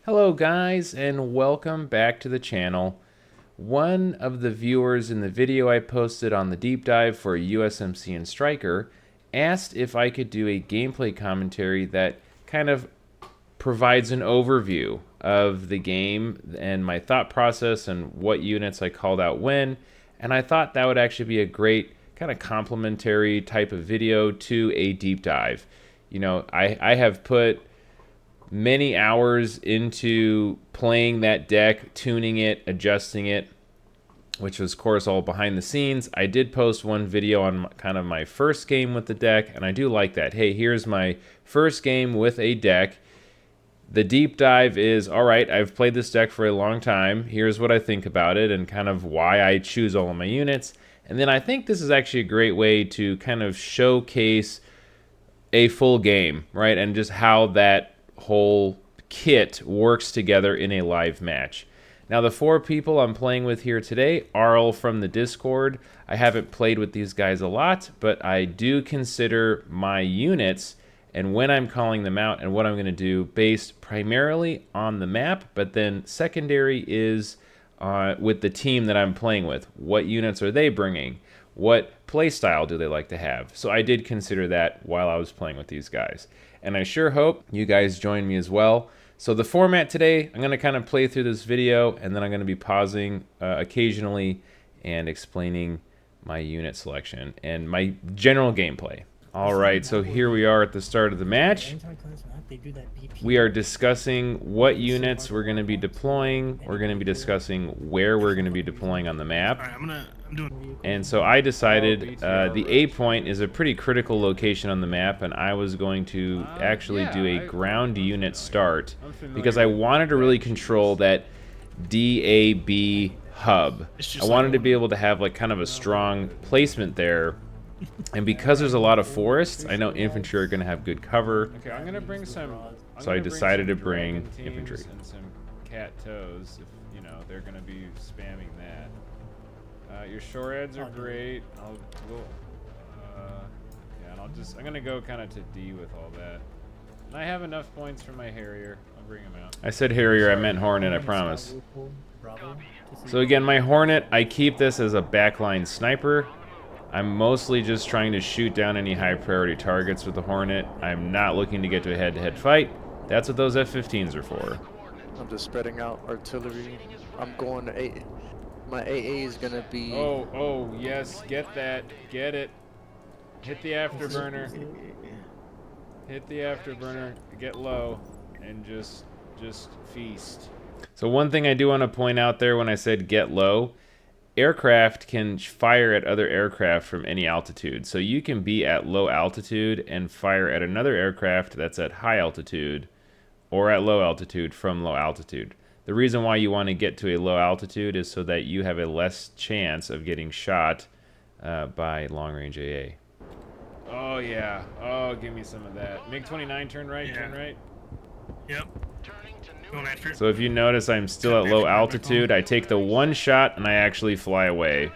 Hello guys, and welcome back to the channel. One of the viewers in the video I posted on the deep dive for USMC and Stryker asked if I could do a gameplay commentary that kind of provides an overview of the game and my thought process and what units I called out when, and I thought that would actually be a great kind of complementary type of video to a deep dive. You know, I have put many hours into playing that deck, tuning it, adjusting it, which was, of course, all behind the scenes. I did post one video on kind of my first game with the deck, and I do like that. Hey, here's my first game with a deck. The deep dive is, all right, I've played this deck for a long time. Here's what I think about it and kind of why I choose all of my units. And then I think this is actually a great way to kind of showcase a full game, right? And just how that whole kit works together in a live match. Now, the four people I'm playing with here today are all from the Discord. I haven't played with these guys a lot, but I do consider my units and when I'm calling them out and what I'm going to do based primarily on the map, but then secondary is with the team that I'm playing with. What units are they bringing? What play style do they like to have? So I did consider that while I was playing with these guys. And I sure hope you guys join me as well. So the format today, I'm going to kind of play through this video, and then I'm going to be pausing occasionally and explaining my unit selection and my general gameplay. All right, so here we are at the start of the match. We are discussing what units we're going to be deploying. We're going to be discussing where we're going to be deploying on the map. And so I decided the A point is a pretty critical location on the map, and I was going to actually do a ground unit start because I wanted to really control that DAB hub. I wanted to be able to have like kind of a strong placement there. And because there's a lot of forests, I know infantry are going to have good cover. Okay, I'm going to bring some. So I decided to bring infantry and some cat toes. If you know they're going to be spamming that. Your shore heads are great. Yeah, and I'm going to go kind of to D with all that. And I have enough points for my Harrier. I'll bring him out. I said Harrier, I meant Hornet, I promise. So again, my Hornet, I keep this as a backline sniper. I'm mostly just trying to shoot down any high priority targets with the Hornet. I'm not looking to get to a head-to-head fight. That's what those F-15s are for. I'm just spreading out artillery. I'm going to A. My AA is gonna be. Oh, yes, get that, get it. Hit the afterburner. Hit the afterburner. Get low, and just feast. So one thing I do want to point out there when I said get low. Aircraft can fire at other aircraft from any altitude. So you can be at low altitude and fire at another aircraft that's at high altitude or at low altitude from low altitude. The reason why you want to get to a low altitude is so that you have a less chance of getting shot by long-range AA. Oh, yeah. Oh, give me some of that. MiG-29, turn right, yeah. Turn right. Yep. So if you notice, I'm still at low altitude. I take the one shot and I actually fly away.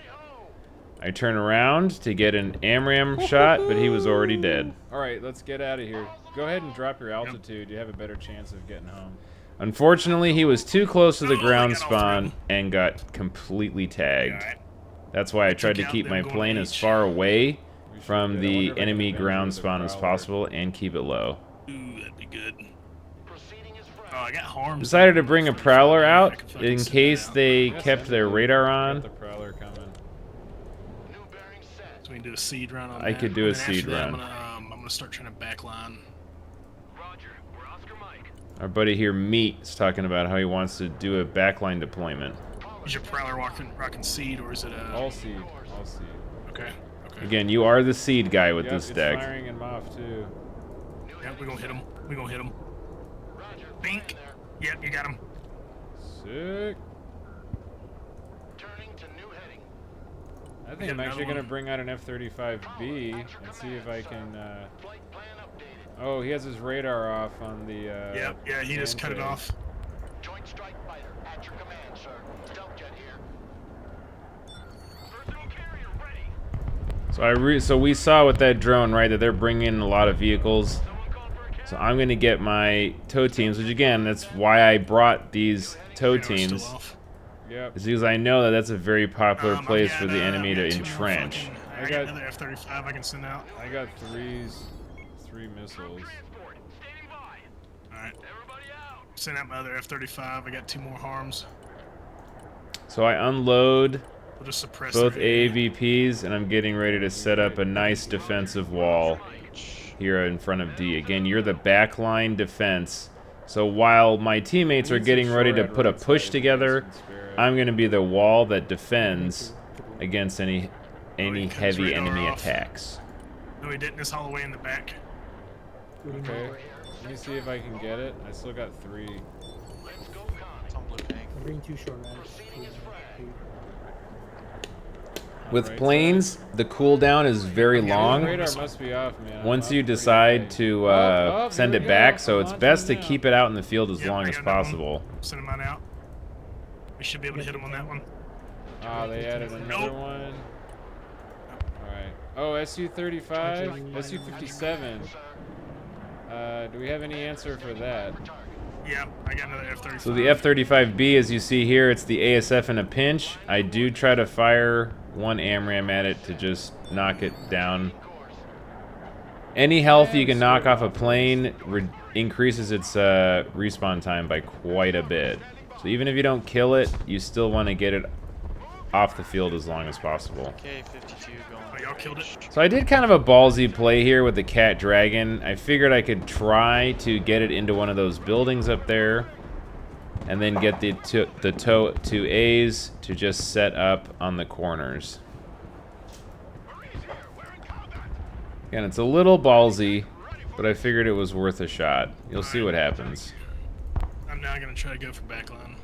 I turn around to get an AMRAAM shot, but he was already dead. All right, let's get out of here. Go ahead and drop your altitude. You have a better chance of getting home. Unfortunately, he was too close to the ground spawn and got completely tagged. That's why I tried to keep my plane as far away from the enemy ground spawn as possible and keep it low. Ooh, that'd be good. Oh, I got harms. Decided to bring a Prowler out in case they kept their radar on. So we can do a seed run on I that. could do a seed that, run. I'm gonna start trying to backline. Our buddy here, Meat, is talking about how he wants to do a backline deployment. Is your Prowler rocking seed, or is it a... All seed. All seed. Okay. Again, you are the seed guy with this deck. Firing him off, too. Yep, we're gonna hit him. We're gonna hit him. Bink. Yep, you got him. Sick. I think I'm actually going to bring out an F-35B and see if I can... Oh, he has his radar off on the... Yep, yeah, he just cut it off. Joint strike fighter at your command, sir. Stealth jet here. Personal carrier ready. So we saw with that drone, right, that they're bringing in a lot of vehicles. So I'm going to get my tow teams, which again, that's why I brought these tow Radar still teams. off. Yep. Is because I know that that's a very popular place for the I've enemy to got 2 more entrench. fucking- I I got- got another F-35 I can send out. I got three missiles. Alright. Send out my other F-35. I got 2 more harms. So I unload We'll just suppress both their AA. AAVPs, and I'm getting ready to set up a nice defensive wall here in front of D. Again, you're the backline defense. So while my teammates are getting ready to put a push together, I'm going to be the wall that defends against any heavy enemy attacks. No, he didn't. It's all the way in the back. Okay. Let me see if I can get it. I still got 3. I'm bringing 2 short rounds. With Right planes, the cooldown is very long. Radar must be off, man. Once I'm you up pretty decide high. to Oh, send here it we back, go. so I'm it's launching best to now. keep it out in the field as Yep, long I as got another one. possible. Send mine out. We should be able to hit him on that one. Ah, they added another Nope. one. Alright. Oh, SU-35? SU-57. Do we have any answer for that? Yeah, I got another F-35. So the F-35B, as you see here, it's the ASF in a pinch. I do try to fire one AMRAAM at it to just knock it down. Any health you can knock off a plane increases its respawn time by quite a bit. So even if you don't kill it, you still want to get it off the field as long as possible. Okay, 52 going. Oh, y'all killed it. So I did kind of a ballsy play here with the Cat Dragon. I figured I could try to get it into one of those buildings up there, and then get the tow 2As to just set up on the corners. Again, it's a little ballsy, but I figured it was worth a shot. You'll see what happens. I'm now gonna try to go for backline.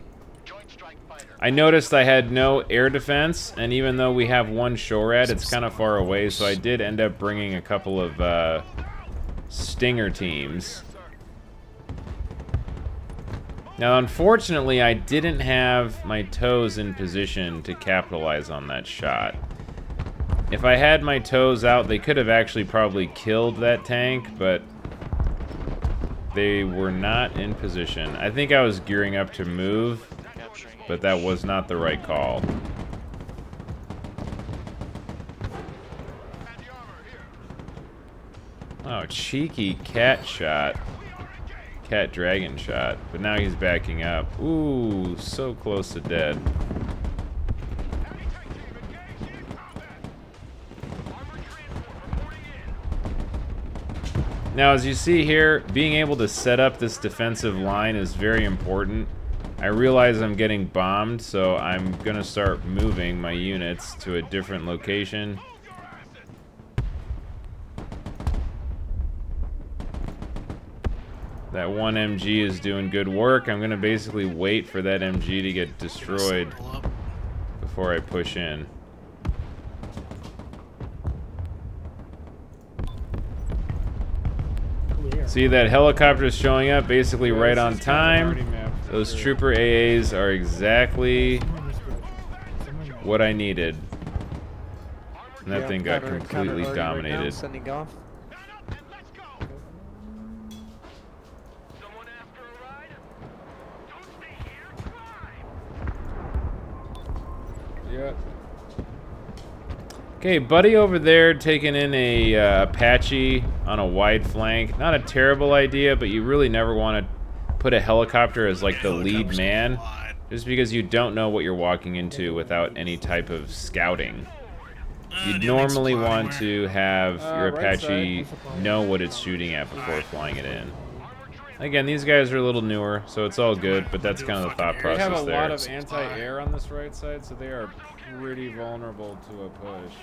I noticed I had no air defense, and even though we have one SHORAD, it's kind of far away, so I did end up bringing a couple of Stinger teams. Now, unfortunately, I didn't have my toes in position to capitalize on that shot. If I had my toes out, they could have actually probably killed that tank, but they were not in position. I think I was gearing up to move, but that was not the right call. Oh, cheeky cat shot. Cat dragon shot. But now he's backing up. Ooh, so close to dead. Now, as you see here, being able to set up this defensive line is very important. I realize I'm getting bombed, so I'm gonna start moving my units to a different location. That one MG is doing good work. I'm gonna basically wait for that MG to get destroyed before I push in. See, that helicopter is showing up basically right on time. Those trooper AAs are exactly what I needed. And that thing got completely dominated. Sending off. Yep. Okay, buddy over there taking in a Apache on a wide flank. Not a terrible idea, but you really never want to put a helicopter as like the lead man, just because you don't know what you're walking into without any type of scouting. You'd normally want to have your Apache know what it's shooting at before flying it in. Again, these guys are a little newer, so it's all good, but that's kind of the thought We process have a there. lot of anti-air on this right side, so they are pretty vulnerable to a push.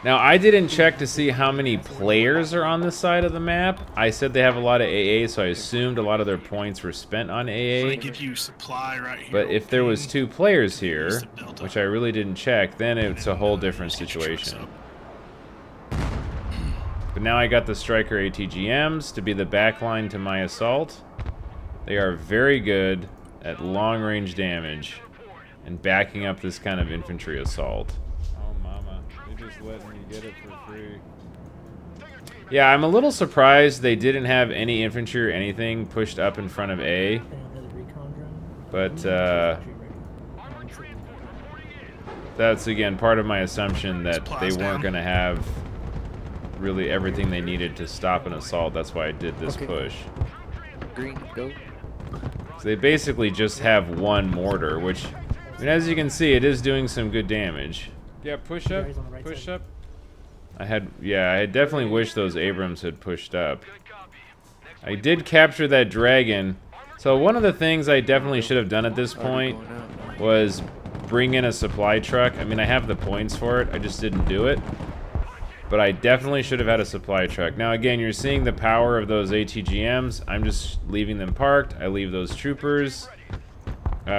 Now, I didn't check to see how many players are on this side of the map. I said they have a lot of AA, so I assumed a lot of their points were spent on They AA. give you supply right here. But if there was 2 players here, Use the Delta. which I really didn't check, then it's a whole different situation. But now I got the Stryker ATGMs to be the backline to my assault. They are very good at long-range damage and backing up this kind of infantry assault. Oh, mama. They just letting me get it for free. Yeah, I'm a little surprised they didn't have any infantry or anything pushed up in front of A. But, that's, again, part of my assumption that they weren't going to have really everything they needed to stop an assault. That's why I did this push. Green, go. So they basically just have one mortar, which, I mean, as you can see, it is doing some good damage. Yeah, push up. Push up. I had definitely wished those Abrams had pushed up. I did capture that dragon. So one of the things I definitely should have done at this point was bring in a supply truck. I mean, I have the points for it. I just didn't do it. But I definitely should have had a supply truck. Now, again, you're seeing the power of those ATGMs. I'm just leaving them parked. I leave those troopers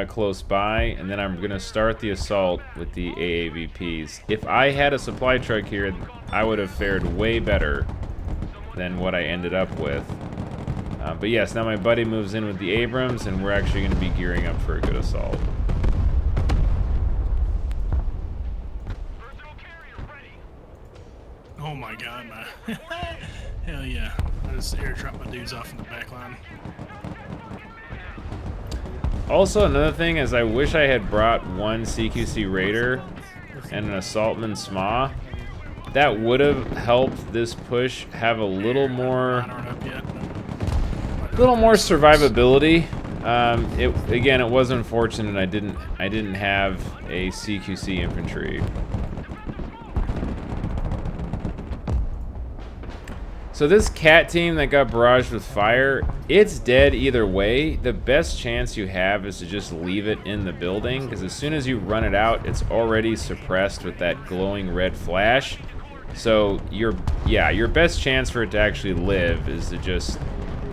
close by, and then I'm going to start the assault with the AAVPs. If I had a supply truck here, I would have fared way better than what I ended up with. But yes, now my buddy moves in with the Abrams, and we're actually going to be gearing up for a good assault. Oh my god, man. Hell yeah. I just airdrop my dudes off in the back line. Also, another thing is I wish I had brought one CQC Raider and an Assaultman SMA. That would have helped this push have a little more survivability. Again, it was unfortunate I didn't have a CQC infantry. So this cat team that got barraged with fire, it's dead either way. The best chance you have is to just leave it in the building, because as soon as you run it out, it's already suppressed with that glowing red flash. So your best chance for it to actually live is to just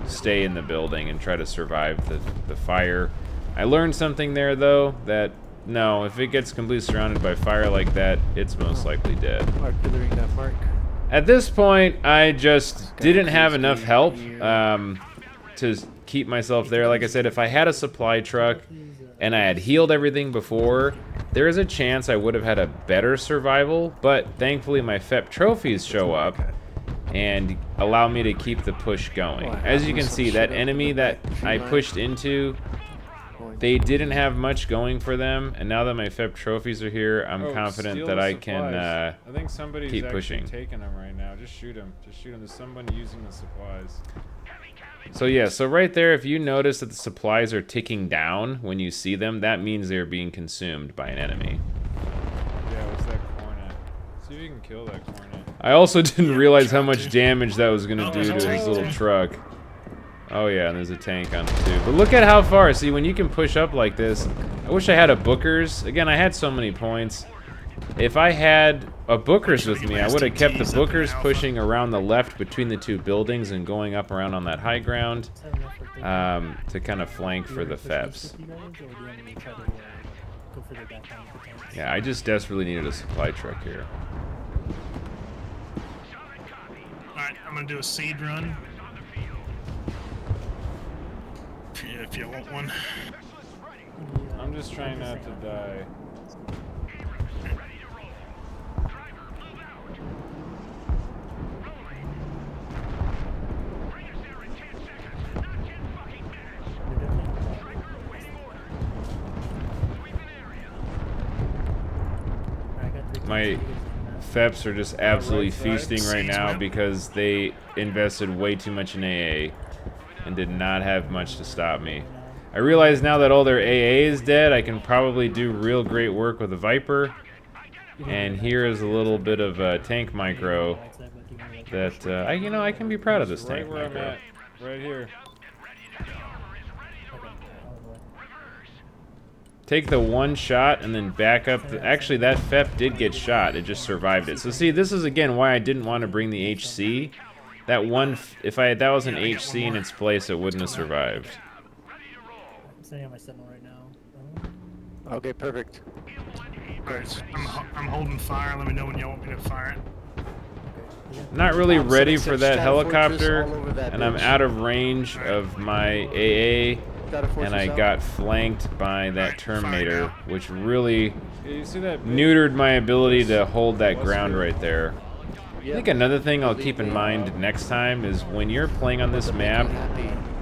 stay in the building and try to survive the fire. I learned something there though, that no, if it gets completely surrounded by fire like that, it's most likely dead. Artillery that mark. At this point, I just didn't have enough help to keep myself there. Like I said, if I had a supply truck and I had healed everything before, there is a chance I would have had a better survival, but thankfully my FEP trophies show up and allow me to keep the push going. As you can see, that enemy that I pushed into, they didn't have much going for them, and now that my FEP trophies are here, I'm confident that I can I think somebody's keep pushing. Taking them right now. Just shoot them. Just shoot them. There's someone using the supplies. So yeah, so right there, if you notice that the supplies are ticking down when you see them, that means they're being consumed by an enemy. Yeah, what's that cornet? See if you can kill that cornet. I also didn't realize how much damage that was going to do to his little truck. Oh yeah, and there's a tank on it too. But look at how far. See, when you can push up like this, I wish I had a Booker's. Again, I had so many points. If I had a Booker's with me, I would have kept the Booker's pushing around the left between the two buildings and going up around on that high ground to kind of flank for the FEPs. Yeah, I just desperately needed a supply truck here. Alright, I'm gonna do a seed run. If you want one. I'm just trying not to die. My FEPs are just absolutely feasting right now because they invested way too much in AA and did not have much to stop me. I realize now that all their AA is dead, I can probably do real great work with a Viper. And here is a little bit of a tank micro that I can be proud of this tank Right where I'm micro. at. Right here. Take the one shot and then back up. Actually, that FEP did get shot. It just survived it. So see, this is again why I didn't want to bring the HC. That one, if that was an HC in its place, it wouldn't have survived. I'm sitting on my Sentinel right now. Okay, perfect. Alright, I'm holding fire. Let me know when y'all want me to fire it. I'm not really ready Setting for that Shadow helicopter, Fortress all over that and I'm bitch. out of range of my AA, Got a fortress and I out. got flanked by that Terminator, which really Yeah, you see that big neutered my ability to hold that ground right there. I think another thing I'll keep in mind next time is when you're playing on this map,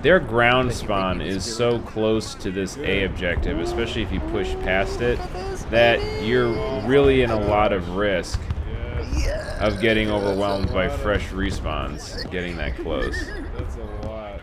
their ground spawn is so close to this A objective, especially if you push past it, that you're really in a lot of risk of getting overwhelmed by fresh respawns getting that close. That's a lot.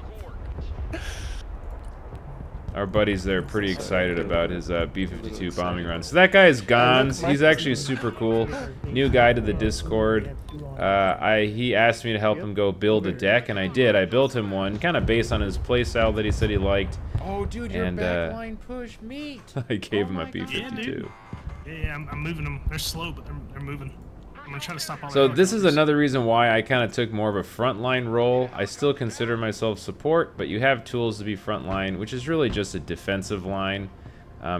Our buddies there are pretty excited about his B-52 bombing run. So that guy is Gons. He's actually super cool. New guy to the Discord. He asked me to help him go build a deck, and I did. I built him one, kind of based on his playstyle that he said he liked. Oh, dude, your And, backline push meat. I gave him a my God. B-52. Yeah, I'm moving them. They're slow, but they're moving. I'm gonna try to stop all So that. this is another reason why I kind of took more of a frontline role. I still consider myself support, but you have tools to be frontline, which is really just a defensive line.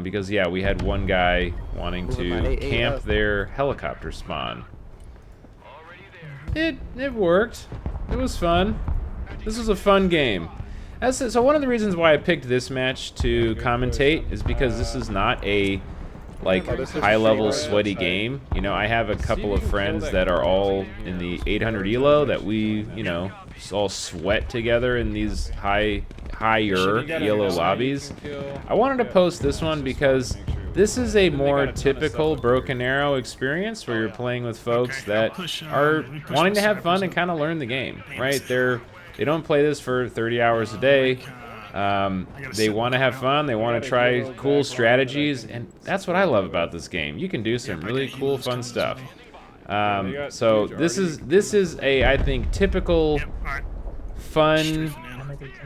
Because yeah, we had one guy wanting to camp their helicopter spawn. It worked. It was fun. This was a fun game. So one of the reasons why I picked this match to commentate is because this is not a high-level sweaty game. You know, I have a couple of friends that are all in the 800 elo that we, you know, all sweat together in these higher elo lobbies. I wanted to post this one because this is a more typical Broken Arrow experience where you're playing with folks that are wanting to have fun and kind of learn the game, right? They don't play this for 30 hours a day. They want to have fun, they want to try cool strategies, and that's what I love about this game. You can do some really cool, fun stuff. So this is a, I think, typical, fun,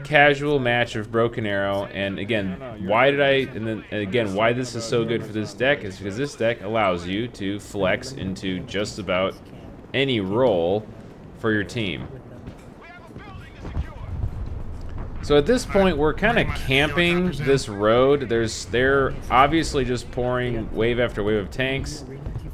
casual match of Broken Arrow. And again, why this is so good for this deck is because this deck allows you to flex into just about any role for your team. So at this point, we're kind of camping this road. They're obviously just pouring wave after wave of tanks.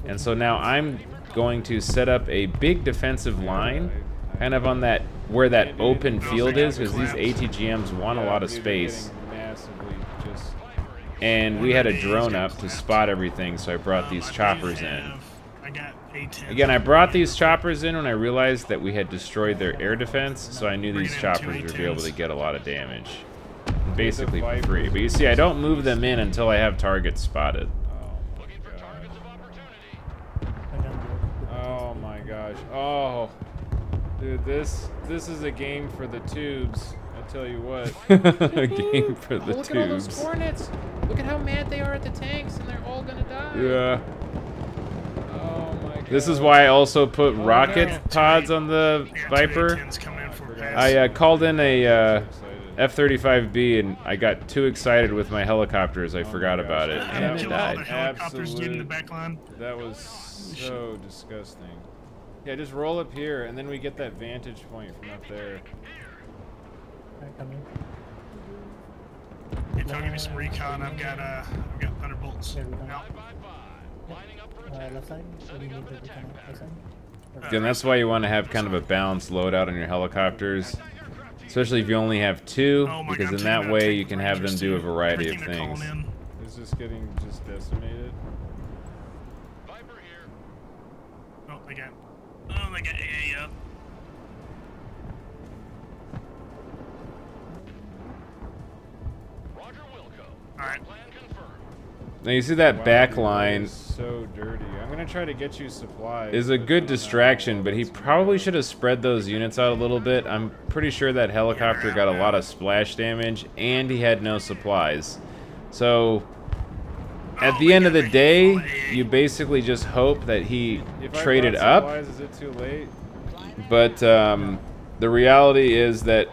And so now I'm going to set up a big defensive line, kind of on that, where that open field is, because these ATGMs want a lot of space. And we had a drone up to spot everything, so I brought these choppers in. Again, I brought these choppers in when I realized that we had destroyed their air defense, so I knew these choppers would be able to get a lot of damage. Basically for free. But you see, I don't move them in until I have targets spotted. Oh my gosh. Oh, dude, this is a game for the tubes. I tell you what. A game for the Look tubes. at all those hornets. Look at how mad they are at the tanks, and they're all gonna die. Yeah. Oh my god. This is why I also put rocket pods on the Viper. I called in a F-35B and I got too excited with my helicopters. I forgot about it and it died. That was so disgusting. Yeah, just roll up here and then we get that vantage point from up there. If y'all give me some recon, I've got thunderbolts. Left side? What do you need to recon left side? Again, that's why you want to have kind of a balanced loadout on your helicopters. Especially if you only have two, because in that way you can have them do a variety of things. Is this getting just decimated? Viper here. Oh, they got AA up. Roger Wilco. All right. Plan confirmed. Now you see that back line So dirty. I'm gonna try to get you supplies. is a good distraction, but he probably should have spread those units out a little bit. I'm pretty sure that helicopter got a lot of splash damage, and he had no supplies. So, at the end of the day, you basically just hope that he traded up. Supplies, is it too late? But the reality is that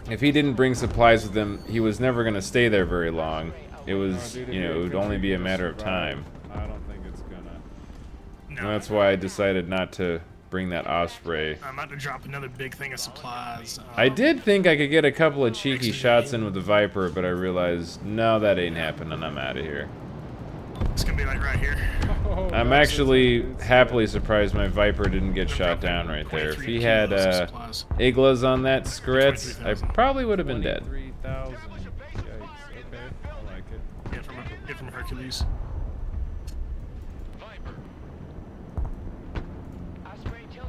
if he didn't bring supplies with him, he was never going to stay there very long. It was, you know, it would only be a matter of time. I don't think it's gonna. No. And that's why I decided not to bring that Osprey. I'm about to drop another big thing of supplies. I did think I could get a couple of cheeky shots in with the Viper, but I realized, no, that ain't happening. I'm out of here. It's gonna be like right here. Oh, I'm that's actually insane. happily surprised my Viper didn't get shot down right there. If he had Iglas on that Skritz, I probably would have been dead. 23,000. Yikes. Okay, I like it. Get from Hercules. Viper. Osprey, tell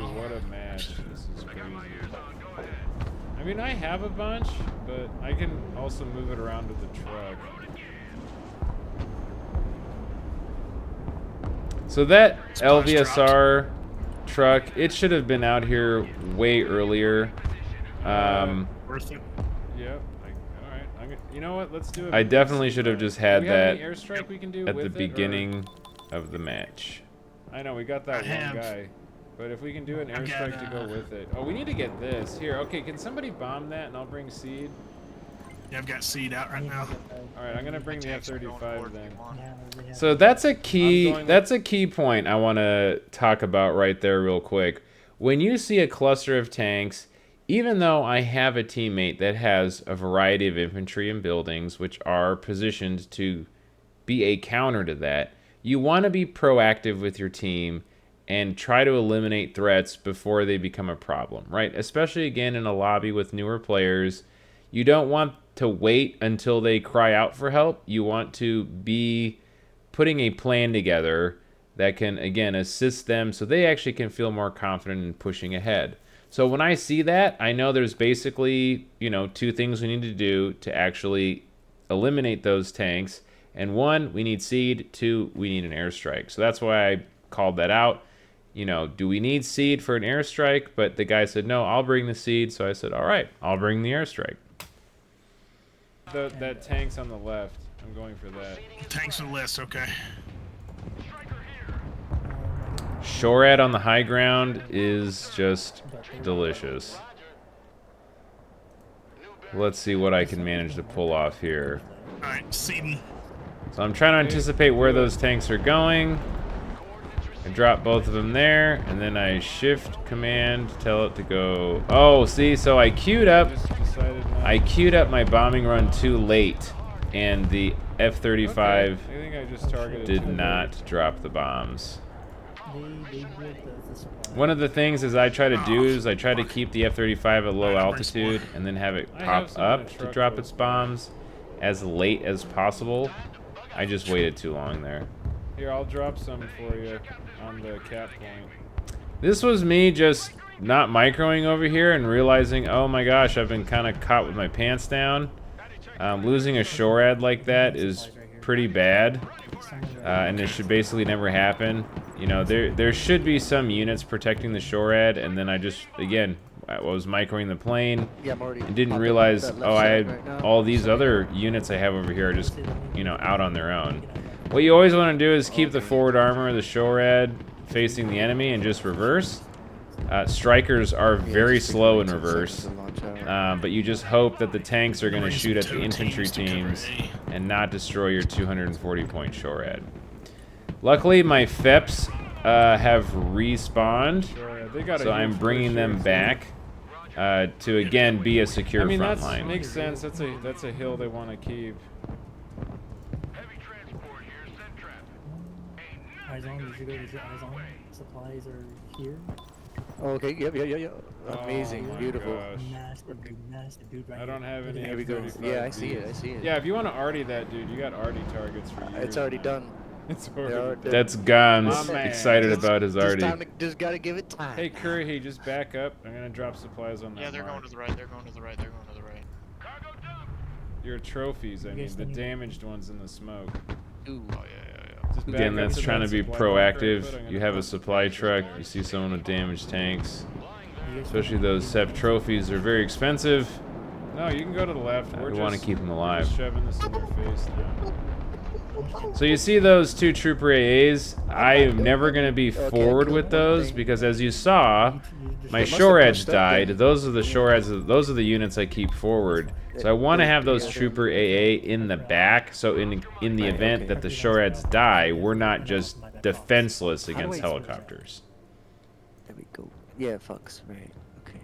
now. what a match. This is crazy. I mean, I have a bunch, but I can also move it around with the truck. So that Splash LVSR truck, it should have been out here way earlier. Worth it. Yep. All right. You know what? Let's do it. I definitely should have just had Do we have that any airstrike we can do at with the it, or- beginning of the match. I know we got that I one have. guy, but if we can do an I got, airstrike to go with it. Oh, we need to get this here. Okay, can somebody bomb that and I'll bring seed? Yeah, I've got seed out right now. All right, I'm gonna bring the F-35 then. So that's a I'm key. going That's a key point I want to talk about right there, real quick. When you see a cluster of tanks, even though I have a teammate that has a variety of infantry and buildings which are positioned to be a counter to that, you want to be proactive with your team and try to eliminate threats before they become a problem, right? Especially again in a lobby with newer players, you don't want to wait until they cry out for help. You want to be putting a plan together that can, again, assist them so they actually can feel more confident in pushing ahead. So when I see that, I know there's basically, you know, two things we need to do to actually eliminate those tanks. And one, we need seed. Two, we need an airstrike. So that's why I called that out. You know, do we need seed for an airstrike? But the guy said, no, I'll bring the seed. So I said, all right, I'll bring the airstrike. That tank's on the left. I'm going for that. Tanks on the list, okay. Shorad on the high ground is just delicious. Let's see what I can manage to pull off here. Alright, seeding. So I'm trying to anticipate where those tanks are going. I drop both of them there, and then I shift command, tell it to go. Oh, see, so I queued up. I queued up my bombing run too late, and the F-35 I think I just targeted did too not late. drop the bombs. They did the supply. One of the things is I try to do is I try to keep the F-35 at low altitude and then have it I have pop some in up the to truck drop close its by. bombs as late as possible. I just waited too long there. Here, I'll drop some for you on the cap point. This was me just not microing over here and realizing, oh my gosh, I've been kind of caught with my pants down. Losing a shorad like that is pretty bad, and it should basically never happen. You know, there should be some units protecting the shorad, and then I just, again, I was microing the plane Yeah, I'm already. and didn't popping realize, that left oh, I side had right now. all these other units I have over here are just, you know, out on their own. What you always want to do is keep the forward armor of the shorad facing the enemy and just reverse. Strikers are very just take slow like in 10 reverse, seconds to launch out. but you just hope that the tanks are going to Bring shoot at some the tow infantry teams to cover teams A. and not destroy your 240-point shorad. Luckily, my FEPs have respawned, Sure, they got a so I'm huge bringing push them here. back to again be a secure I mean, front that line. makes sense. That's a hill they want to keep. Heavy transport here, set trap. Eyes on, did you go to eyes on? Supplies are here. Oh, okay, yep. Amazing, Oh my beautiful. gosh. Massive dude right I don't have any Here we go. F-35 Yeah, I see it. Bs. I see it. Yeah, if you want to arty that, dude, you got arty targets for you. It's already done. It's Yeah, already done. That's Gon's My man. excited about his Just, arty. just gotta give it time. Hey, Curry, hey, just back up. I'm gonna drop supplies on that Yeah, they're mark. going to the right. They're going to the right. They're going to the right. Cargo dump. Your trophies, I You mean, guys the think- damaged ones in the smoke. Ooh. Oh yeah. Just back Again, up that's to trying that to be supply marker I put. I'm proactive. gonna You have a put supply some truck, marks. you see someone with damaged tanks. You guys Especially those SEP trophies are very expensive. No, you can go to the left. We We're want to just- keep them we're alive. just shoving this in your face now. So you see those two Trooper AAs? I am never going to be forward cool. with those because as you saw, my They must have Shorads pushed up died. then. Those are the Shorads, those are the units I keep forward. So I want to have those Trooper AA in the back, so in the Right, event okay. that the Shorads die, we're not just defenseless How do against I- helicopters. There we go. Yeah, fucks. Right. Okay.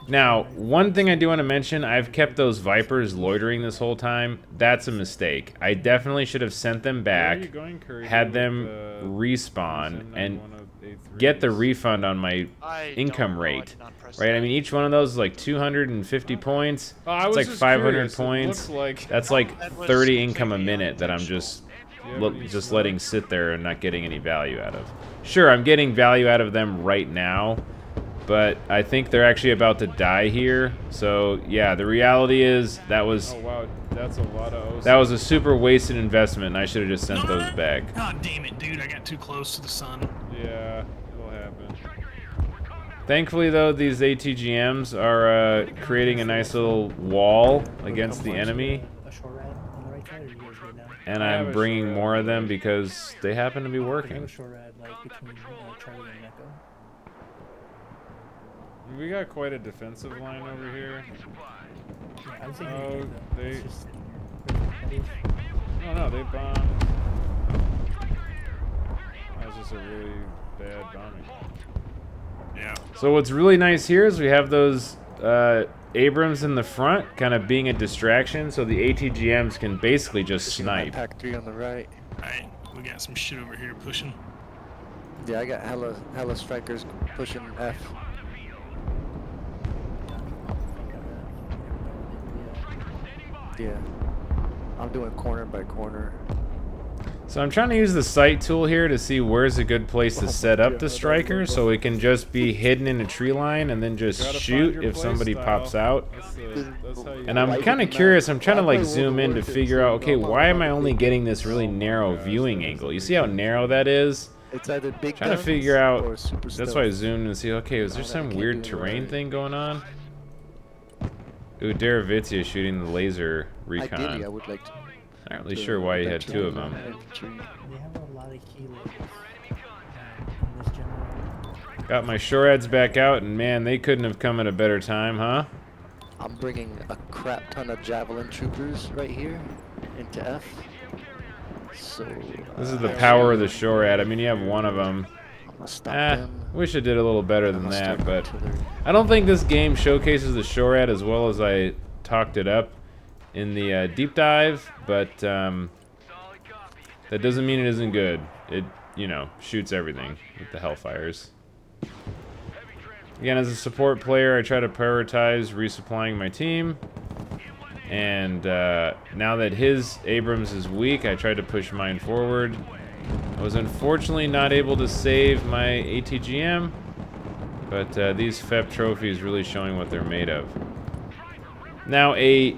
Now, one thing I do want to mention, I've kept those Vipers loitering this whole time. That's a mistake. I definitely should have sent them Where are you back, going, Curry? had With them the respawn, and 79103s? get the refund on my I income don't know, I rate. did not press Right? I that. mean, each one of those is like 250 points. Oh, I It's was like just 500 curious. It points. looks like That's like That was 30 income a completely minute that I'm unintentional. just Do you have any just smoke? letting sit there and not getting any value out of. sure, I'm getting value out of them right now, but I think they're actually about to die here. So yeah, the reality is that was Oh wow, that's a lot of. that was a super wasted investment, and I should have just sent those back. God damn it, dude! I got too close to the sun. Yeah, it'll happen. Thankfully, though, these ATGMs are creating a nice little wall against the enemy, A short rad on the right side, or you guys good now? and I have I'm a bringing short more of rad. them because they happen to be I have working. a short rad like between Charlie and Echo. We got quite a defensive line over here. Yeah, I would say Oh, you're good, though. they- It's just Oh no, they bombed. That was just a really bad bombing. Yeah. So what's really nice here is we have those Abrams in the front, kind of being a distraction, so the ATGMs can basically just Pushing my snipe. Pack 3 on the right. Alright, we got some shit over here pushing. Yeah, I got hella strikers pushing F. Yeah. I'm doing corner by corner. So I'm trying to use the sight tool here to see where's a good place to set up the Stryker, so we can just be hidden in a tree line and then just Gotta shoot find your if somebody play pops style. out. That's how you. And I'm kind of curious, I'm trying to like zoom in to figure out, okay, why am I only getting this really narrow viewing angle? You see how narrow that is? It's either big Trying to guns figure out, or super that's stealth. why I zoomed in to see, okay, is there that I some can't weird do terrain right. thing going on? Ooh, Deravitia shooting the laser recon. Ideally, I would like to. Not really sure why you had eventually two of do them. infantry. They have a lot of healers in this general. Got my Shorads back out, and man, they couldn't have come at a better time, huh? I'm bringing a crap ton of javelin troopers right here into F. So This is the power of the Shorad. I mean, you have one of them. I'm gonna stop them. Wish I did a little better than I'm gonna that, start but artillery. I don't think this game showcases the Shorad as well as I talked it up in the deep dive, but that doesn't mean it isn't good. It, you know, shoots everything with the Hellfires. Again, as a support player, I try to prioritize resupplying my team. And now that his Abrams is weak, I tried to push mine forward. I was unfortunately not able to save my ATGM, but these FEP trophies really showing what they're made of. Now, a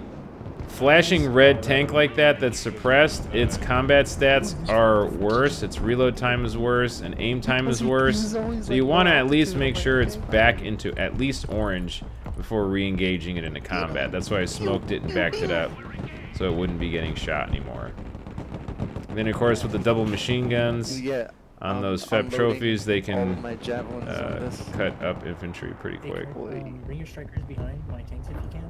flashing red tank like that that's suppressed, its combat stats are worse, its reload time is worse, and aim time is worse. So you want to at least make sure it's back into at least orange before re-engaging it into combat. That's why I smoked it and backed it up, so it wouldn't be getting shot anymore. And then of course with the double machine guns Yeah. on those I'm FEP loading trophies, they all can of my javelins on this. cut up infantry pretty Hey, quick. Kurt, bring your strikers behind my tanks if you can.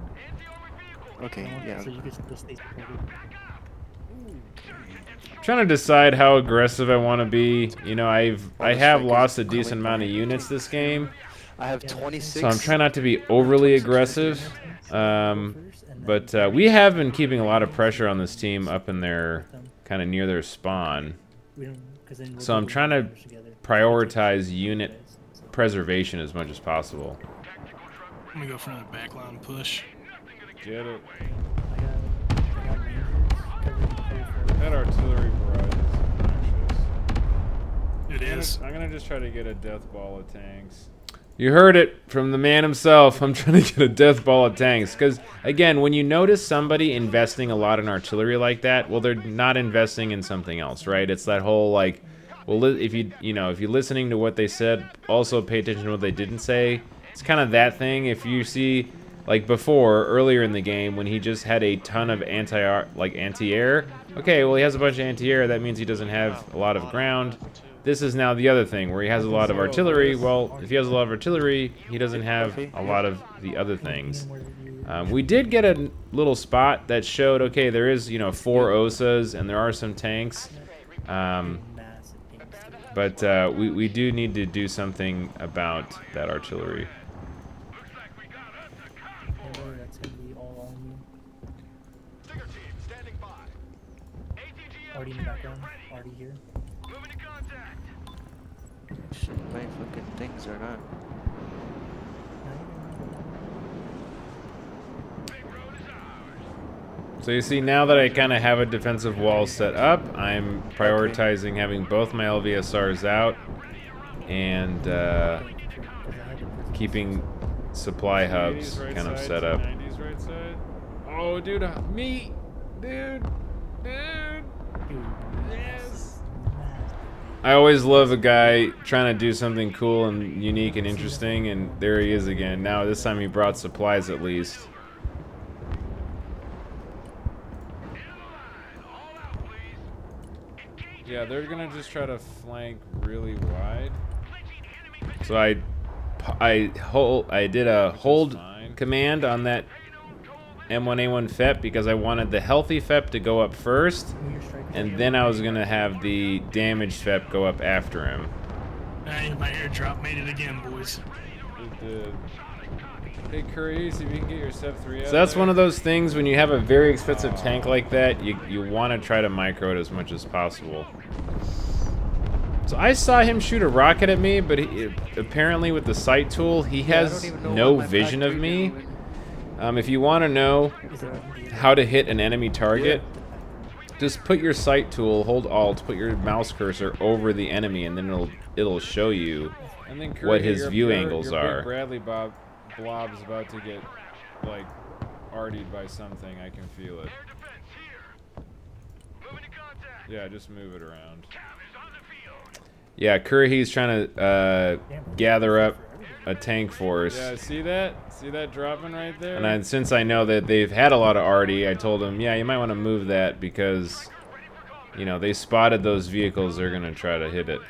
Okay, yeah. So you can still stay supported. I'm trying to decide how aggressive I want to be. You know, I have Strikers lost a coming decent amount of behind. units this game, I have 26. so I'm trying not to be overly aggressive. But we have been keeping a lot of pressure on this team up in their kind of near their spawn. So I'm trying to prioritize unit preservation as much as possible. I'm gonna go for another backline push. Get it. I got rangers covering the That artillery barrage is It is. I'm gonna just try to get a death ball of tanks. You heard it from the man himself. I'm trying to get a death ball of tanks. Because, again, when you notice somebody investing a lot in artillery like that, well, they're not investing in something else, right? It's that whole, like, well, if you're listening to what they said, also pay attention to what they didn't say. It's kind of that thing. If you see, like before, earlier in the game, when he just had a ton of anti-air, okay, well, he has a bunch of anti-air. That means he doesn't have a lot of ground. This is now the other thing, where he has a lot of artillery. Well, if he has a lot of artillery, he doesn't have a lot of the other things. We did get a little spot that showed, okay, there is, 4 OSAs, and there are some tanks. But we do need to do something about that artillery. That's gonna be all on you. Stinger team standing by. ATGM Already in the background. Already here. moving to contact. Shit, my fucking things are not. So you see, now that I kind of have a defensive wall set up, I'm prioritizing having both my LVSRs out and keeping supply hubs 80s right kind of side, set up. 90s right side. Oh, dude, meat, dude. Yes. I always love a guy trying to do something cool and unique and interesting, and there he is again. Now this time he brought supplies at least. Yeah, they're gonna just try to flank really wide. So I did a hold fine. command on that M1A1 FEP because I wanted the healthy FEP to go up first, and then I was gonna have the damaged FEP go up after him. Hey, my airdrop made it again, boys. It did. Hey, Curry, see if you can get your Step 3 out So that's there. one of those things when you have a very expensive tank like that, you want to try to micro it as much as possible. So I saw him shoot a rocket at me, but apparently with the sight tool, he has no vision of me. If you want to know how to hit an enemy target, just put your sight tool, hold Alt, put your mouse cursor over the enemy, and then it'll show you And then what Curry, his your- view your- angles your big are. Bradley blob's about to get, like, artied by something. I can feel it. Yeah, just move it around. Yeah, Kurihi's trying to gather up a tank force. Yeah, see that? See that dropping right there? And since I know that they've had a lot of arty, I told him, yeah, you might want to move that because, you know, they spotted those vehicles. They're going to try to hit it.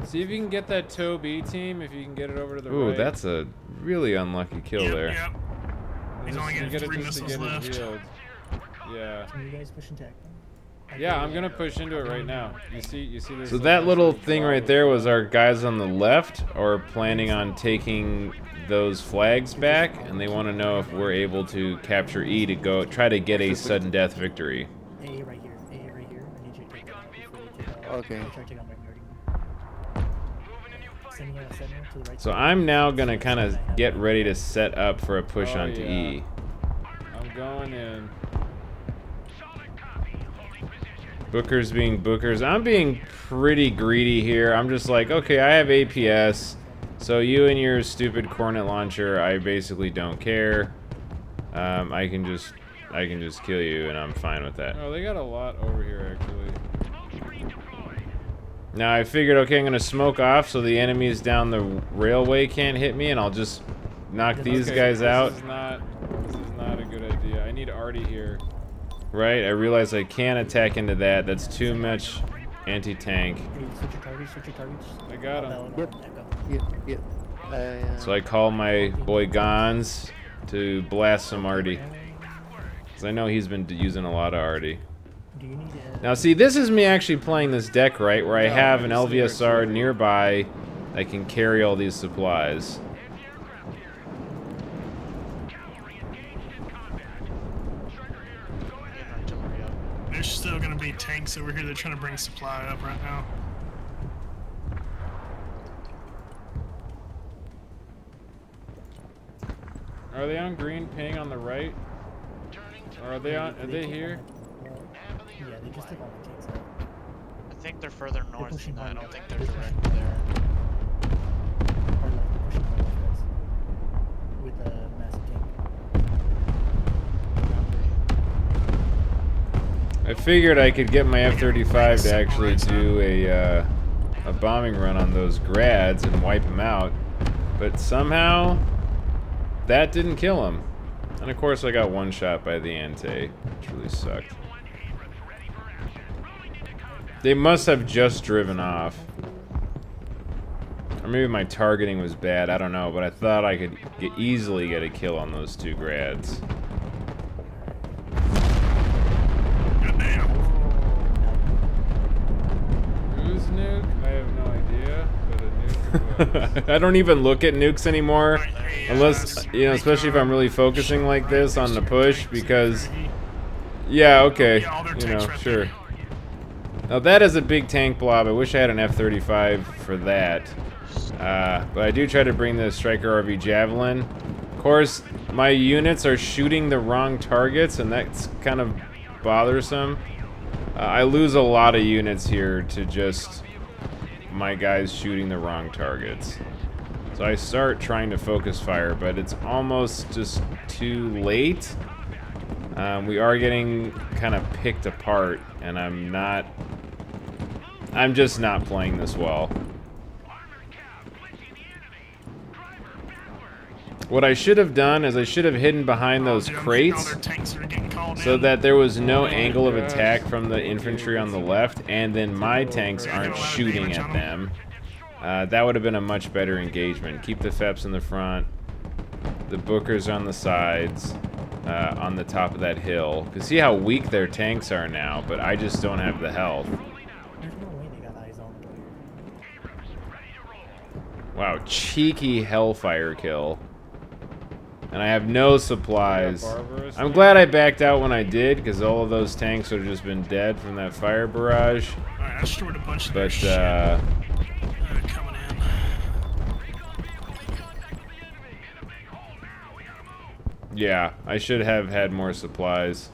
See if you can get that TOW B team, if you can get it over to the Ooh, right. that's a really unlucky kill there. Yep. He's only You got get it 3 just to missiles get it left. healed. Yeah. Can you guys push and tech them? Yeah, I'm gonna push into it right now. You see this. So that little thing right there was our guys on the left are planning on taking those flags back, and they want to know if we're able to capture E to go try to get a sudden death victory. AA right here. AA right here. I need you to take that out before they take out. Okay. Try to take out my guarding. Sending out a sentinel to the right. So I'm now gonna kind of get ready to set up for a push Oh, onto yeah. E. I'm going in. Bookers being bookers. I'm being pretty greedy here. I'm just like, okay, I have APS, so you and your stupid Cornet launcher, I basically don't care. I can just kill you, and I'm fine with that. Oh, they got a lot over here actually. Now I figured, okay, I'm gonna smoke off so the enemies down the railway can't hit me, and I'll just knock these Okay, guys out. This is not a good idea. I need Artie here. Right? I realize I can't attack into that. That's too much anti-tank. Hey, switch your targets. Switch your targets. I got him. Yep. Yep. So I call my boy Gons to blast some arty. Because I know he's been using a lot of arty. Do you need Now see, this is me actually playing this deck right, where I have an LVSR nearby that can carry all these supplies. Getting artillery up. There's still gonna be tanks over here. They're trying to bring supply up right now. Are they on green ping on the right? Or are they on? Are they here? Yeah, they just took all the tanks out. I think they're further north pushing than that. I hard. don't think they're direct there. Hard left, they're pushing hard left, guys. With a massive tank. I figured I could get my F-35 to actually do a bombing run on those grads and wipe them out, but somehow that didn't kill them. And of course I got one shot by the Ante, which really sucked. They must have just driven off. Or maybe my targeting was bad, I don't know, but I thought I could easily get a kill on those two grads. Goddamn. Who's nuke? I have no idea, but a nuke was. I don't even look at nukes anymore, unless, you know, especially if I'm really focusing like this on the push, because, yeah, okay, you know, sure. Now that is a big tank blob. I wish I had an F-35 for that. But I do try to bring the Stryker RV Javelin. Of course, my units are shooting the wrong targets, and that's kind of bothersome. I lose a lot of units here to just my guys shooting the wrong targets. So I start trying to focus fire, but it's almost just too late. We are getting kind of picked apart, and I'm just not playing this well. What I should have done is I should have hidden behind those crates so that there was no angle of attack from the infantry on the left, and then my tanks aren't shooting at them. That would have been a much better engagement. Keep the FEPs in the front, the Bookers on the sides, on the top of that hill. Because see how weak their tanks are now, but I just don't have the health. There's no way they got eyes on the player. Wow, cheeky Hellfire kill. And I have no supplies. I'm glad I backed out when I did, because all of those tanks would have just been dead from that fire barrage. Alright, I destroyed a bunch of But, their shit. Coming in. yeah, I should have had more supplies.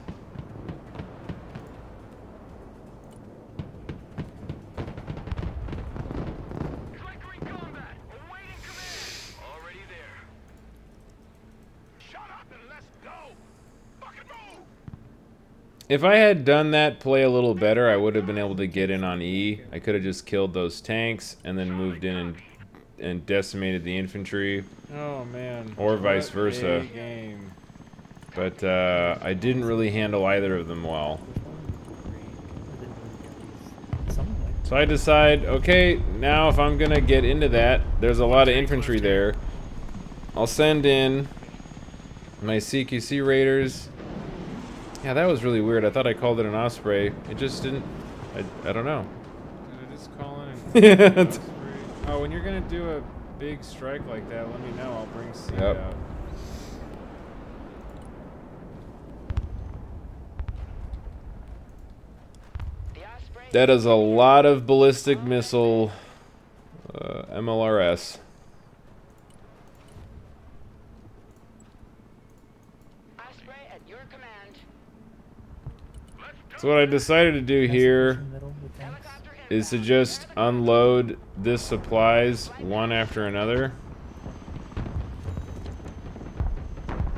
Stryker in combat. Awaiting command. Already there. Shut up and let's go. Fucking move. If I had done that play a little better, I would have been able to get in on E. I could have just killed those tanks and then moved in and decimated the infantry. Oh man. Or vice versa. Game. But I didn't really handle either of them well. So I decide, okay, now if I'm gonna get into that, there's a lot of infantry there. I'll send in my CQC raiders. Yeah, that was really weird. I thought I called it an Osprey. It just didn't. I don't know. Did I just call it an Osprey? Oh, when you're gonna do a big strike like that, let me know. I'll bring C out. That is a lot of ballistic missile MLRS. Osprey at your command. So what I decided to do here is to just unload this supplies one after another.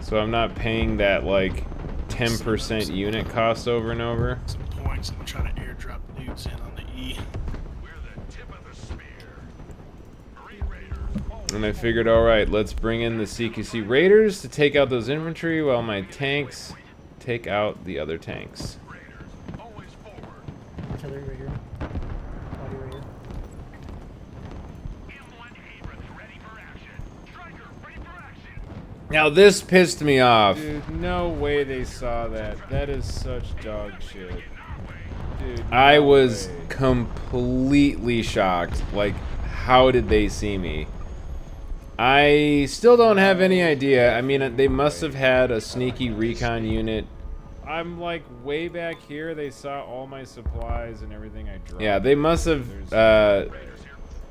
So I'm not paying that like 10% unit cost over and over. Some points. I'm trying to airdrop dudes in on the E. We're the tip of the spear. Marine Raiders. And I figured, alright, let's bring in the CQC Raiders to take out those infantry while my tanks take out the other tanks. Raiders. Always forward. Artillery right here. Body right here. M1 Abrams ready for action. Stryker ready for action. Now this pissed me off. Dude, no way they saw that. That is such dog shit. Dude, I was completely shocked. Like, how did they see me? I still don't have any idea. I mean, they must have had a sneaky recon unit. I'm like way back here. They saw all my supplies and everything I dropped. Yeah, they must have.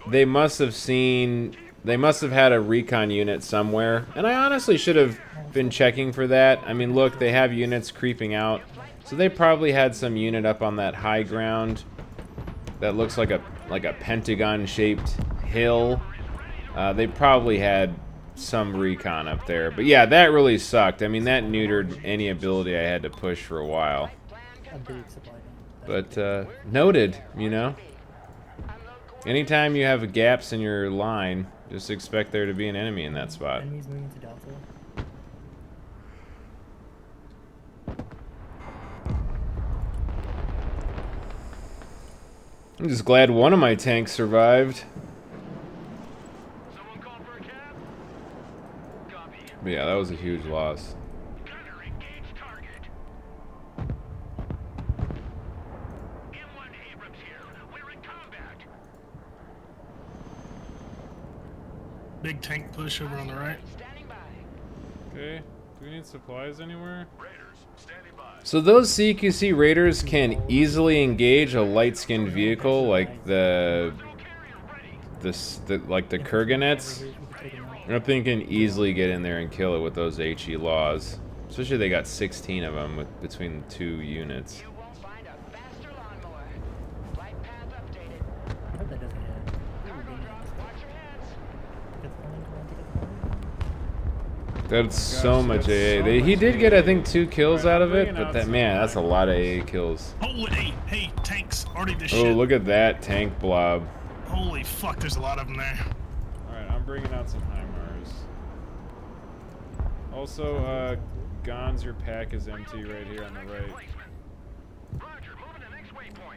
They must have seen. They must have had a recon unit somewhere. And I honestly should have been checking for that. I mean, look, they have units creeping out. So they probably had some unit up on that high ground that looks like a pentagon-shaped hill. They probably had some recon up there. But yeah, that really sucked. I mean, that neutered any ability I had to push for a while. A big supply dump. But noted, you know. Anytime you have gaps in your line, just expect there to be an enemy in that spot. Enemies moving to Delta. I'm just glad one of my tanks survived. Someone call for a cab? Copy. But yeah, that was a huge loss. Gunner engage target. M1 Abrams here. We're in combat. Big tank push over on the right. Standing by. Okay, do we need supplies anywhere? Raiders, standing by. So those CQC Raiders can easily engage a light-skinned vehicle like the Kurganets. I think can easily get in there and kill it with those HE laws. Especially they got 16 of them with between the 2 units. You won't find a faster lawnmower. Flight path updated. I hope that doesn't hit. Ooh, dang it. Watch your heads. Get the phone, come on, take the phone. That's so Gosh, much that's AA. so He much did get, I AA. think, 2 kills Right, out I'm of it, bringing but out that some man, that's a HIMARS. lot of AA kills. Oh, hey, tanks. Already this Oh, shit. look at that tank blob. Holy fuck, there's a lot of them there. Alright, I'm bringing out some HIMARS. Also, Gons, your pack is empty right here on the right.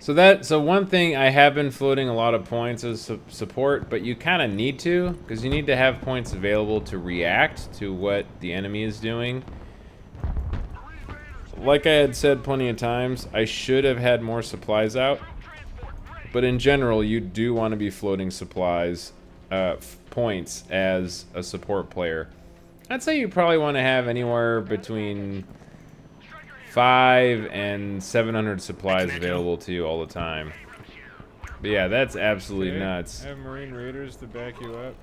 So one thing, I have been floating a lot of points as support, but you kind of need to, because you need to have points available to react to what the enemy is doing. Like I had said plenty of times, I should have had more supplies out, but in general, you do want to be floating supplies, points as a support player. I'd say you probably want to have anywhere between 500 and 700 supplies available to you all the time. But yeah, that's absolutely nuts. I have Marine Raiders to back you up.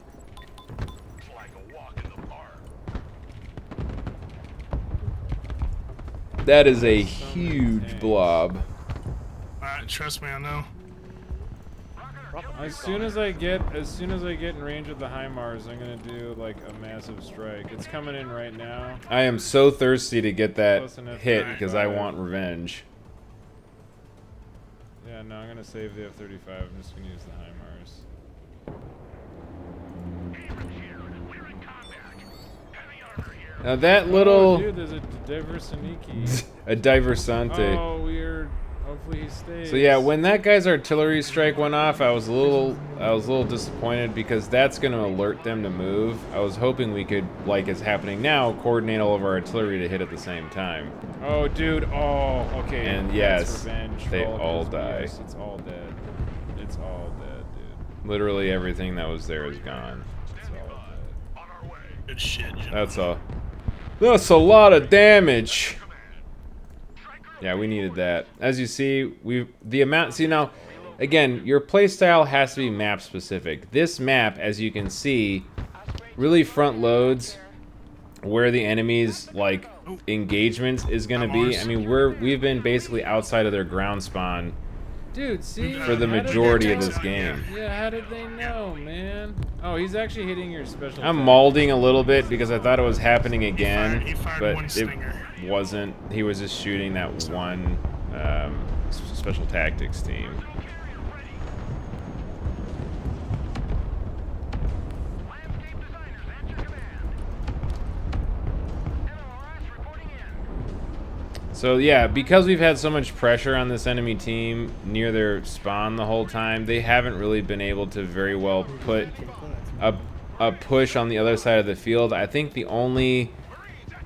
That is a huge blob. Alright, trust me, I know. As soon as I get in range of the HIMARS, I'm gonna do like a massive strike. It's coming in right now. I am so thirsty to get that Plus an hit F-35. because I want revenge. Yeah, no, I'm gonna save the F-35. I'm just gonna use the HIMARS. Now that little Oh, dude, there's a Diversaniki. a diversante. Oh, weird. Hopefully he stays. So yeah, when that guy's artillery strike went off, I was a little disappointed because that's going to alert them to move. I was hoping we could, like it's happening now, coordinate all of our artillery to hit at the same time. Oh, dude. Oh, okay. And that's yes, revenge for they of all his die. BS. It's all dead. It's all dead, dude. Literally everything that was there is gone. It's all dead. Good shit, gentlemen. That's all. That's a lot of damage. Yeah, we needed that. As you see, the amount. See now, again, your playstyle has to be map specific. This map, as you can see, really front loads where the enemy's like engagements is gonna be. I mean, we've been basically outside of their ground spawn Dude, see? for the How did majority they of know? this game. Yeah, how did they know, man? Oh, he's actually hitting your special. I'm attack. malding a little bit because I thought it was happening He again, fired but one it stinger. wasn't. He was just shooting that one special tactics team. So yeah, because we've had so much pressure on this enemy team near their spawn the whole time, they haven't really been able to very well put a push on the other side of the field. I think the only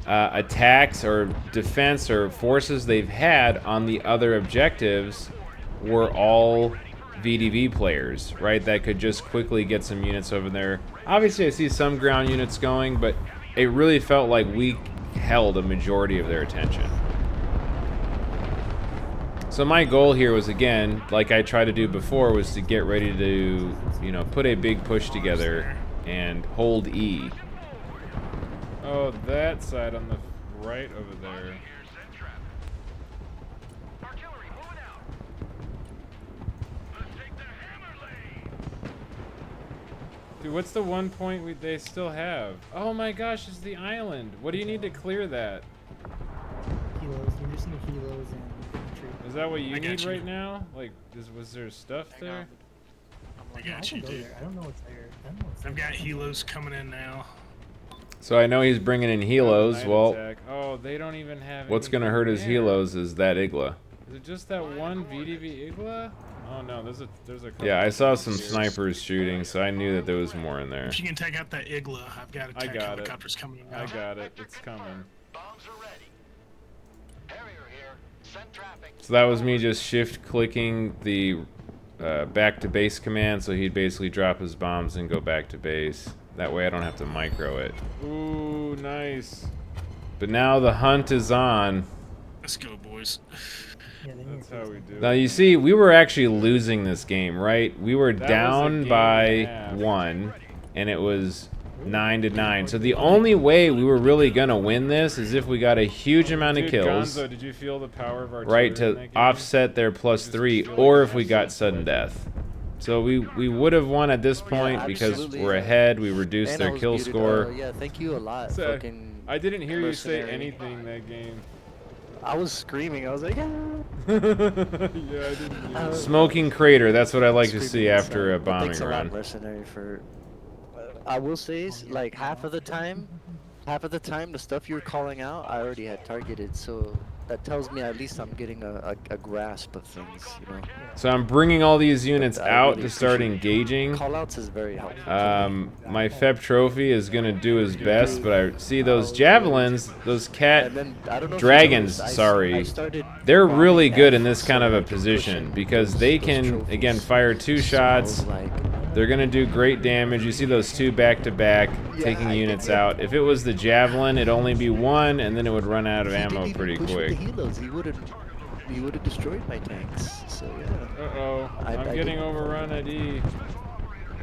attacks or defense or forces they've had on the other objectives were all VDV players, right? That could just quickly get some units over there. Obviously, I see some ground units going, but it really felt like we held a majority of their attention. So my goal here was, again, like I tried to do before, was to get ready to, you know, put a big push together and hold E. Oh, that side on the right over there. Dude, what's the one point they still have? Oh my gosh, it's the island. What do you need to clear that? Helos. You're just in helos and infantry. Is that what you I got need you. right now? Like, was there stuff Hang there? on. I I got can you, go dude. there. I don't know what's there. I don't know what's I've there. got helos coming in now. So I know he's bringing in helos. Night Well, attack. Oh, they don't even have. what's gonna anything hurt his there. helos is that Igla. Is it just that one VDV Igla? Oh no, there's a couple. Yeah, I saw some here. snipers shooting, so I knew that there was more in there. If you can take out that Igla, I've got I attack got it. helicopters coming in now. I got it. It's coming. Bombs are ready. Harrier here. Send traffic. So that was me just shift clicking the back to base command, so he'd basically drop his bombs and go back to base. That way I don't have to micro it. Ooh, nice. But now the hunt is on. Let's go, boys. Yeah, they need That's to how do we do Now it. you see, we were actually losing this game, right? We were That was a down game by and a half. 1, and it was 9-9. So the only way we were really gonna win this is if we got a huge amount of Dude, kills, Gonzo, did you feel the power of our right, to offset their +3, or if we got sudden death. So we would have won at this point because absolutely, we're yeah. ahead. We reduced And I their was kill muted, score. yeah, thank you a lot. So, Fucking I didn't hear you say mercenary. anything that game. I was screaming. I was like, yeah. Yeah, I didn't hear. Smoking crater. That's what I like to see Screaming after a inside. But bombing thanks a lot, run. mercenary, for. I will say, like half of the time, the stuff you're calling out, I already had targeted. So that tells me at least I'm getting a grasp of things, you know. So I'm bringing all these units I out really to start appreciate engaging. Callouts is very helpful. My FEP trophy is gonna do his best, but I see those javelins, those cat And then, I don't know if you dragons. noticed, I Sorry, started they're bombing really good F in this so kind of I a could position push in because those- they those can trophies. again fire 2 So I was shots. like, They're gonna do great damage. You see those 2 back-to-back taking I units did, yeah. out. If it was the javelin, it'd only be 1, and then it would run out of he didn't ammo even pretty push quick. with the helos. He would have destroyed my tanks. So yeah. Uh-oh, I'm I getting didn't- overrun at E.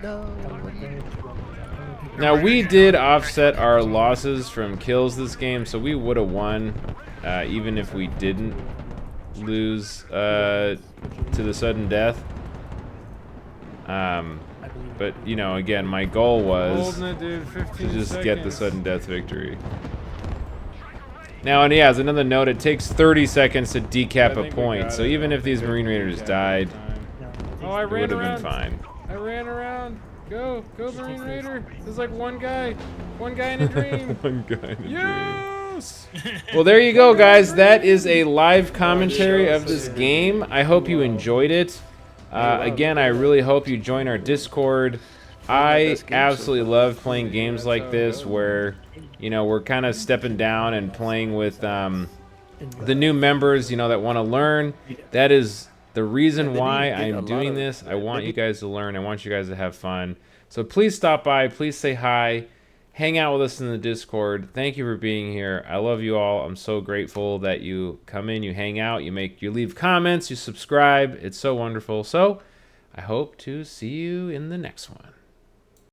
No. What are you doing? Now we did offset our losses from kills this game, so we would have won, even if we didn't lose to the sudden death. But you know, again, my goal was Holding it, dude. 15 to just seconds. get the sudden death victory. Now, and yeah, as another note, it takes 30 seconds to I decap a think we point. got So it. even I if these think we Marine Raiders decapped died, Oh, I it ran would have around. been fine. I ran around. Go Marine Raider. There's like one guy in a dream. One guy in a dream. Yes. Well, there you go, guys. That is a live commentary of this game. I hope you enjoyed it. Again, I really hope you join our Discord. I absolutely love playing games like this where, you know, we're kind of stepping down and playing with the new members, you know, that want to learn. That is the reason why I'm doing this. I want you guys to learn. I want you guys to have fun. So please stop by. Please say hi. Hang out with us in the Discord. Thank you for being here. I love you all. I'm so grateful that you come in, you hang out, you leave comments, you subscribe. It's so wonderful. So I hope to see you in the next one.